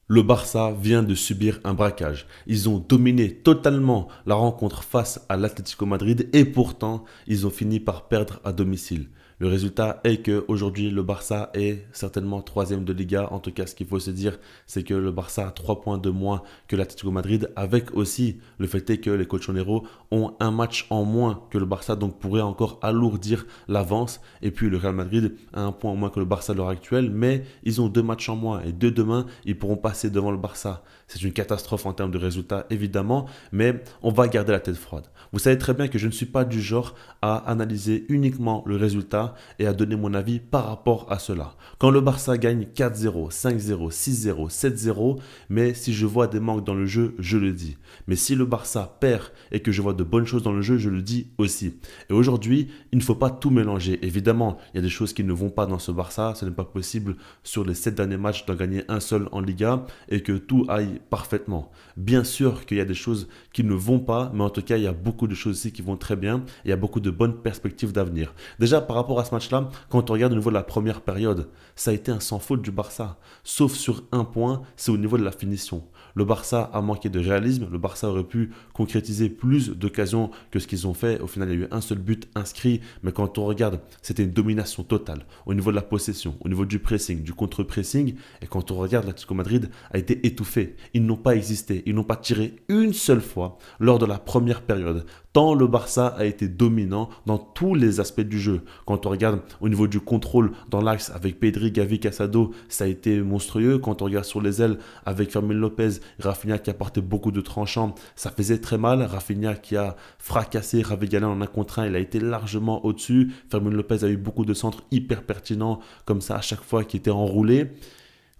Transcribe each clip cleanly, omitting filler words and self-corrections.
Le Barça vient de subir un braquage. Ils ont dominé totalement la rencontre face à l'Atlético Madrid et pourtant, ils ont fini par perdre à domicile. Le résultat est que aujourd'hui le Barça est certainement troisième de Liga. En tout cas, ce qu'il faut se dire, c'est que le Barça a 3 points de moins que l'Atlético Madrid, avec aussi le fait est que les Colchoneros ont un match en moins que le Barça, donc pourraient encore alourdir l'avance. Et puis le Real Madrid a un point en moins que le Barça à l'heure actuelle, mais ils ont 2 matchs en moins et dès demain, ils pourront passer devant le Barça. C'est une catastrophe en termes de résultats, évidemment, mais on va garder la tête froide. Vous savez très bien que je ne suis pas du genre à analyser uniquement le résultat et à donner mon avis par rapport à cela. Quand le Barça gagne 4-0, 5-0, 6-0, 7-0, mais si je vois des manques dans le jeu, je le dis. Mais si le Barça perd et que je vois de bonnes choses dans le jeu, je le dis aussi. Et aujourd'hui, il ne faut pas tout mélanger. Évidemment, il y a des choses qui ne vont pas dans ce Barça. Ce n'est pas possible sur les 7 derniers matchs d'en gagner un seul en Liga et que tout aille parfaitement. Bien sûr qu'il y a des choses qui ne vont pas, mais en tout cas, il y a beaucoup de choses aussi qui vont très bien. Et il y a beaucoup de bonnes perspectives d'avenir. Déjà, par rapport à ce match-là, quand on regarde au niveau de la première période, ça a été un sans faute du Barça. Sauf sur un point, c'est au niveau de la finition. Le Barça a manqué de réalisme. Le Barça aurait pu concrétiser plus d'occasions que ce qu'ils ont fait. Au final, il y a eu un seul but inscrit. Mais quand on regarde, c'était une domination totale au niveau de la possession, au niveau du pressing, du contre-pressing. Et quand on regarde, l'Atlético Madrid a été étouffé. Ils n'ont pas existé. Ils n'ont pas tiré une seule fois lors de la première période. Tant le Barça a été dominant dans tous les aspects du jeu. Quand on regarde au niveau du contrôle dans l'axe avec Pedri, Gavi, Casado, ça a été monstrueux. Quand on regarde sur les ailes avec Fermin Lopez, Rafinha qui a porté beaucoup de tranchants, ça faisait très mal. Rafinha qui a fracassé Ravi Galán en 1 contre 1, il a été largement au-dessus. Fermin Lopez a eu beaucoup de centres hyper pertinents comme ça à chaque fois qui étaient enroulés.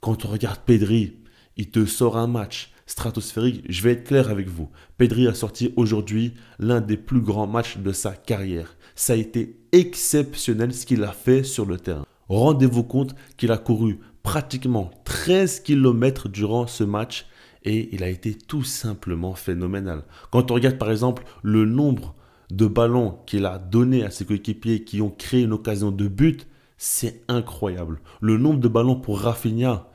Quand on regarde Pedri, il te sort un match stratosphérique. Je vais être clair avec vous. Pedri a sorti aujourd'hui l'un des plus grands matchs de sa carrière. Ça a été exceptionnel ce qu'il a fait sur le terrain. Rendez-vous compte qu'il a couru pratiquement 13 km durant ce match et il a été tout simplement phénoménal. Quand on regarde par exemple le nombre de ballons qu'il a donné à ses coéquipiers qui ont créé une occasion de but, c'est incroyable. Le nombre de ballons pour Rafinha.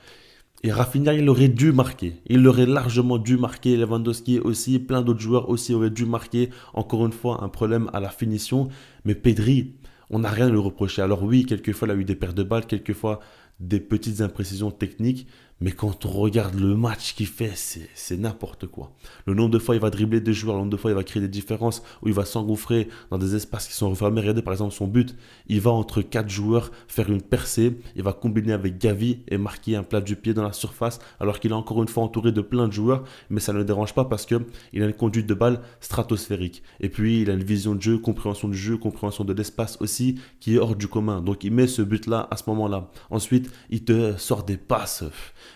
Et Rafinha, il aurait dû marquer. Il aurait largement dû marquer. Lewandowski aussi, plein d'autres joueurs aussi auraient dû marquer. Encore une fois, un problème à la finition. Mais Pedri, on n'a rien à lui reprocher. Alors oui, quelquefois, il a eu des pertes de balles, quelquefois des petites imprécisions techniques. Mais quand on regarde le match qu'il fait, c'est n'importe quoi. Le nombre de fois il va dribbler des joueurs, le nombre de fois il va créer des différences, où il va s'engouffrer dans des espaces qui sont refermés. Regardez par exemple son but, il va entre 4 joueurs faire une percée, il va combiner avec Gavi et marquer un plat du pied dans la surface, alors qu'il est encore une fois entouré de plein de joueurs, mais ça ne le dérange pas parce qu'il a une conduite de balle stratosphérique. Et puis il a une vision de jeu, compréhension de l'espace aussi, qui est hors du commun. Donc il met ce but-là à ce moment-là. Ensuite, il te sort des passes.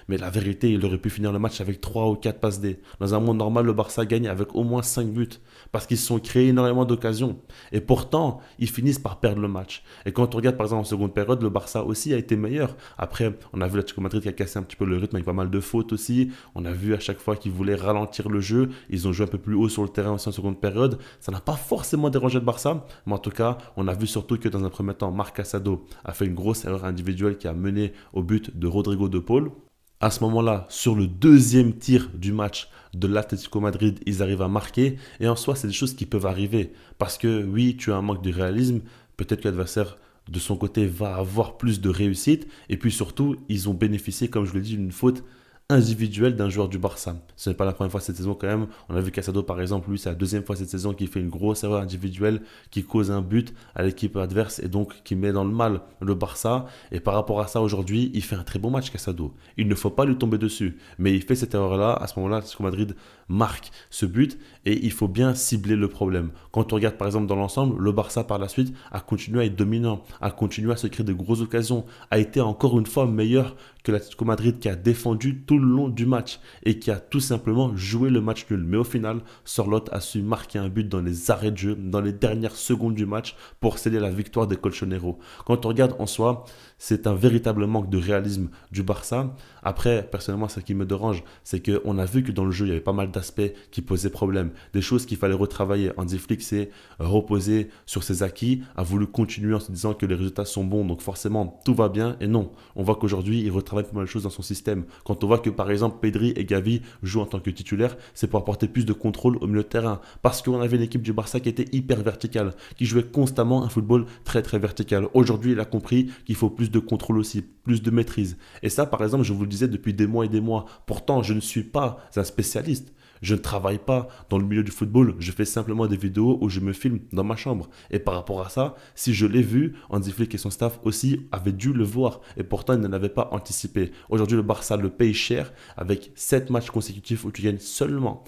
Mais la vérité, il aurait pu finir le match avec 3 ou 4 passes D. Dans un monde normal, le Barça gagne avec au moins 5 buts. Parce qu'ils se sont créés énormément d'occasions. Et pourtant, ils finissent par perdre le match. Et quand on regarde par exemple en seconde période, le Barça aussi a été meilleur. Après, on a vu l'Atlético Madrid qui a cassé un petit peu le rythme avec pas mal de fautes aussi. On a vu à chaque fois qu'ils voulaient ralentir le jeu. Ils ont joué un peu plus haut sur le terrain aussi en seconde période. Ça n'a pas forcément dérangé le Barça. Mais en tout cas, on a vu surtout que dans un premier temps, Marc Casado a fait une grosse erreur individuelle qui a mené au but de Rodrigo de Paul. À ce moment-là, sur le deuxième tir du match de l'Atlético Madrid, ils arrivent à marquer. Et en soi, c'est des choses qui peuvent arriver. Parce que oui, tu as un manque de réalisme. Peut-être que l'adversaire, de son côté, va avoir plus de réussite. Et puis surtout, ils ont bénéficié, comme je l'ai dit, d'une faute individuelle d'un joueur du Barça. Ce n'est pas la première fois cette saison quand même. On a vu Casado par exemple, lui c'est la deuxième fois cette saison qu'il fait une grosse erreur individuelle qui cause un but à l'équipe adverse et donc qui met dans le mal le Barça. Et par rapport à ça aujourd'hui, il fait un très bon match Casado. Il ne faut pas lui tomber dessus. Mais il fait cette erreur-là. À ce moment-là, Atlético Madrid marque ce but et il faut bien cibler le problème. Quand on regarde par exemple dans l'ensemble, le Barça par la suite a continué à être dominant, a continué à se créer de grosses occasions, a été encore une fois meilleur que l'Atlético Madrid qui a défendu tout le long du match et qui a tout simplement joué le match nul. Mais au final, Sorloth a su marquer un but dans les arrêts de jeu, dans les dernières secondes du match pour sceller la victoire des Colchoneros. Quand on regarde en soi, c'est un véritable manque de réalisme du Barça. Après, personnellement, ce qui me dérange, c'est qu'on a vu que dans le jeu, il y avait pas mal d'aspects qui posaient problème. Des choses qu'il fallait retravailler. Hansi Flick s'est reposé sur ses acquis, a voulu continuer en se disant que les résultats sont bons, donc forcément, tout va bien. Et non, on voit qu'aujourd'hui, il retravaille retravaille pas mal de choses dans son système. Quand on voit que par exemple Pedri et Gavi jouent en tant que titulaires, c'est pour apporter plus de contrôle au milieu de terrain. Parce qu'on avait une équipe du Barça qui était hyper verticale, qui jouait constamment un football très très vertical. Aujourd'hui, il a compris qu'il faut plus de contrôle aussi, plus de maîtrise. Et ça, par exemple, je vous le disais depuis des mois et des mois. Pourtant, je ne suis pas un spécialiste. Je ne travaille pas dans le milieu du football, je fais simplement des vidéos où je me filme dans ma chambre. Et par rapport à ça, si je l'ai vu, Hansi Flick et son staff aussi avaient dû le voir. Et pourtant, ils ne l'avaient pas anticipé. Aujourd'hui, le Barça le paye cher avec 7 matchs consécutifs où tu gagnes seulement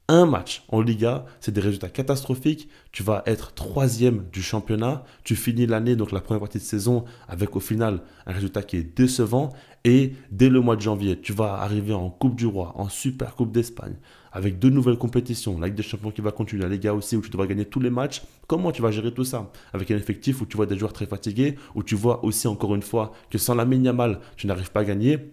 un match en Liga, c'est des résultats catastrophiques. Tu vas être troisième du championnat. Tu finis l'année, donc la première partie de saison, avec au final un résultat qui est décevant. Et dès le mois de janvier, tu vas arriver en Coupe du Roi, en Super Coupe d'Espagne, avec deux nouvelles compétitions. La Ligue des Champions qui va continuer, la Liga aussi, où tu devras gagner tous les matchs. Comment tu vas gérer tout ça? Avec un effectif où tu vois des joueurs très fatigués, où tu vois aussi encore une fois que sans Lamine Yamal, tu n'arrives pas à gagner.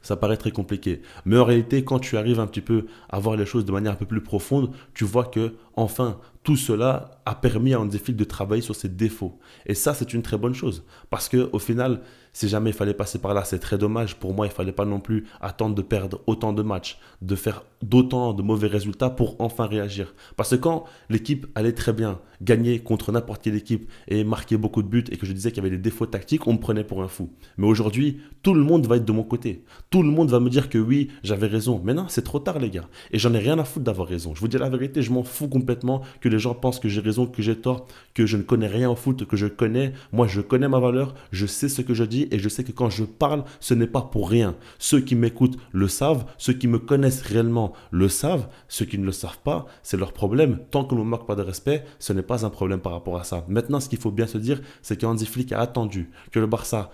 Ça paraît très compliqué. Mais en réalité, quand tu arrives un petit peu à voir les choses de manière un peu plus profonde, tu vois que, enfin, tout cela a permis à Hansi Flick de travailler sur ses défauts. Et ça, c'est une très bonne chose. Parce qu'au final, si jamais il fallait passer par là, c'est très dommage. Pour moi, il ne fallait pas non plus attendre de perdre autant de matchs, de faire d'autant de mauvais résultats pour enfin réagir. Parce que quand l'équipe allait très bien, gagner contre n'importe quelle équipe et marquer beaucoup de buts et que je disais qu'il y avait des défauts tactiques, on me prenait pour un fou. Mais aujourd'hui, tout le monde va être de mon côté. Tout le monde va me dire que oui, j'avais raison. Mais non, c'est trop tard, les gars. Et j'en ai rien à foutre d'avoir raison. Je vous dis la vérité, je m'en fous complètement que les gens pensent que j'ai raison, que j'ai tort, que je ne connais rien au foot, que je connais. Moi, je connais ma valeur, je sais ce que je dis et je sais que quand je parle, ce n'est pas pour rien. Ceux qui m'écoutent le savent, ceux qui me connaissent réellement le savent, ceux qui ne le savent pas, c'est leur problème. Tant qu'on ne me manque pas de respect, ce n'est pas un problème par rapport à ça. Maintenant, ce qu'il faut bien se dire, c'est que Hansi Flick a attendu que le Barça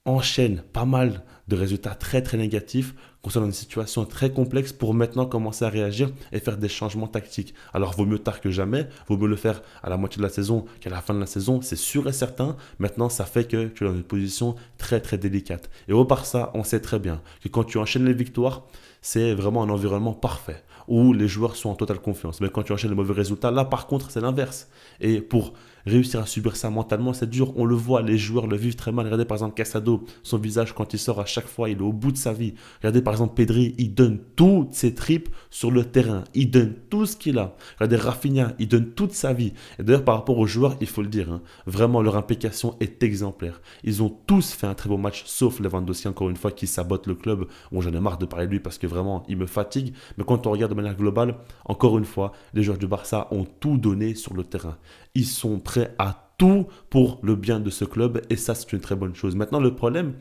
enchaîne pas mal de résultats très très négatifs concernant une situation très complexe pour maintenant commencer à réagir et faire des changements tactiques. Alors vaut mieux tard que jamais, vaut mieux le faire à la moitié de la saison qu'à la fin de la saison, c'est sûr et certain. Maintenant, ça fait que tu es dans une position très très délicate. Et au Barça, on sait très bien que quand tu enchaînes les victoires, c'est vraiment un environnement parfait où les joueurs sont en totale confiance. Mais quand tu enchaînes les mauvais résultats, là par contre, c'est l'inverse. Et pour réussir à subir ça mentalement, c'est dur. On le voit, les joueurs le vivent très mal. Regardez par exemple Casado, son visage quand il sort à chaque fois, il est au bout de sa vie. Regardez par exemple Pedri, il donne toutes ses tripes sur le terrain. Il donne tout ce qu'il a. Regardez Rafinha, il donne toute sa vie. Et d'ailleurs par rapport aux joueurs, il faut le dire, hein, vraiment leur implication est exemplaire. Ils ont tous fait un très beau match, sauf Lewandowski encore une fois qui sabote le club. Bon, j'en ai marre de parler de lui parce que vraiment, il me fatigue. Mais quand on regarde de manière globale, encore une fois, les joueurs du Barça ont tout donné sur le terrain. Ils sont prêts à tout pour le bien de ce club et ça, c'est une très bonne chose. Maintenant, le problème,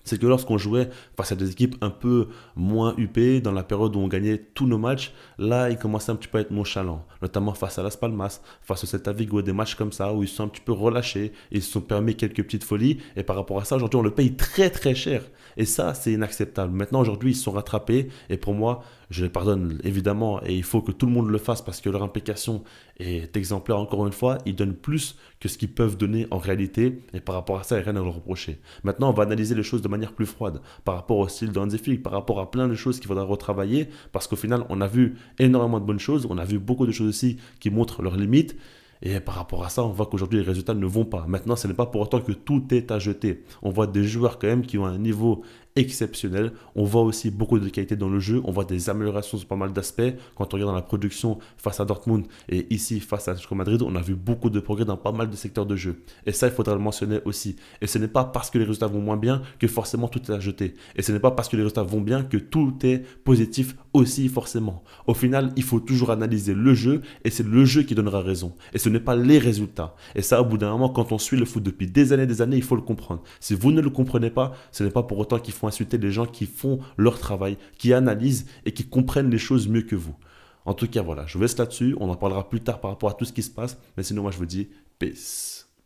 c'est que lorsqu'on jouait face à des équipes un peu moins huppées, dans la période où on gagnait tous nos matchs, là, ils commençaient un petit peu à être nonchalants, notamment face à Las Palmas, face au Celta Vigo, des matchs comme ça où ils sont un petit peu relâchés, ils se sont permis quelques petites folies, et par rapport à ça, aujourd'hui, on le paye très très cher. Et ça, c'est inacceptable. Maintenant, aujourd'hui, ils se sont rattrapés, et pour moi, je les pardonne évidemment, et il faut que tout le monde le fasse parce que leur implication est exemplaire encore une fois. Ils donnent plus que ce qu'ils peuvent donner en réalité, et par rapport à ça, il n'y a rien à leur reprocher. Maintenant, on va analyser les choses de manière plus froide, par rapport au style de Hansi Flick, par rapport à plein de choses qu'il faudra retravailler, parce qu'au final, on a vu énormément de bonnes choses, on a vu beaucoup de choses aussi qui montrent leurs limites, et par rapport à ça, on voit qu'aujourd'hui, les résultats ne vont pas. Maintenant, ce n'est pas pour autant que tout est à jeter. On voit des joueurs quand même qui ont un niveau exceptionnel. On voit aussi beaucoup de qualité dans le jeu. On voit des améliorations sur pas mal d'aspects. Quand on regarde dans la production face à Dortmund et ici face à Atlético Madrid, on a vu beaucoup de progrès dans pas mal de secteurs de jeu. Et ça, il faudra le mentionner aussi. Et ce n'est pas parce que les résultats vont moins bien que forcément tout est à jeter. Et ce n'est pas parce que les résultats vont bien que tout est positif aussi forcément. Au final, il faut toujours analyser le jeu et c'est le jeu qui donnera raison. Et ce n'est pas les résultats. Et ça, au bout d'un moment, quand on suit le foot depuis des années, il faut le comprendre. Si vous ne le comprenez pas, ce n'est pas pour autant qu'il faut insulter les gens qui font leur travail, qui analysent et qui comprennent les choses mieux que vous. En tout cas, voilà, je vous laisse là-dessus. On en parlera plus tard par rapport à tout ce qui se passe. Mais sinon, moi, je vous dis peace.